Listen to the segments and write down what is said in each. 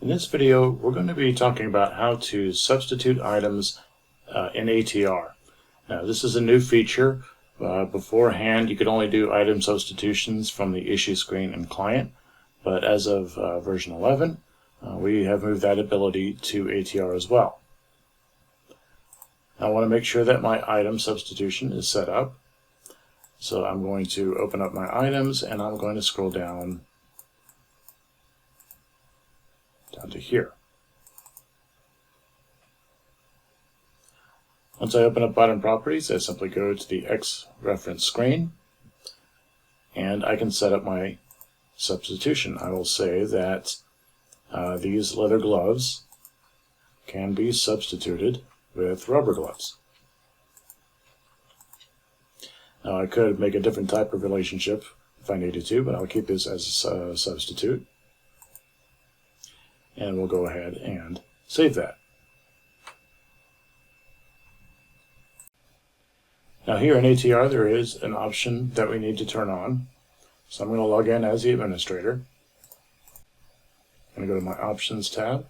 In this video, we're going to be talking about how to substitute items in ATR. Now, this is a new feature. Beforehand, you could only do item substitutions from the issue screen in client, but as of version 11, we have moved that ability to ATR as well. I want to make sure that my item substitution is set up. So I'm going to open up my items and I'm going to scroll down to here. Once I open up item properties, I simply go to the Crossreference screen and I can set up my substitution. I will say that these leather gloves can be substituted with rubber gloves. Now I could make a different type of relationship if I needed to, but I'll keep this as a substitute. And we'll go ahead and save that. Now here in ATR there is an option that we need to turn on. So I'm going to log in as the administrator. I'm going to go to my Options tab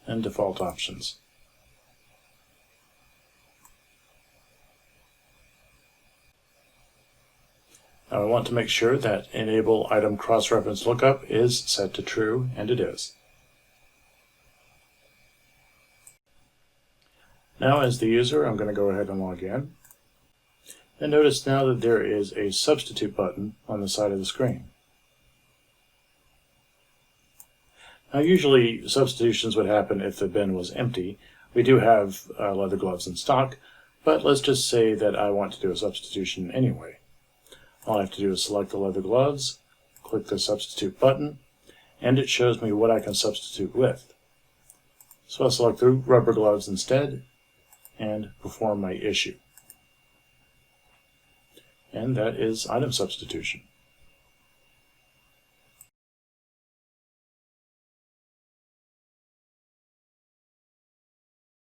and Default Options. Now I want to make sure that Enable Item Cross-Reference Lookup is set to true, and it is. Now as the user, I'm going to go ahead and log in. And notice now that there is a Substitute button on the side of the screen. Now usually substitutions would happen if the bin was empty. We do have leather gloves in stock, but let's just say that I want to do a substitution anyway. All I have to do is select the leather gloves, click the Substitute button, and it shows me what I can substitute with. So I'll select the rubber gloves instead and perform my issue. And that is item substitution.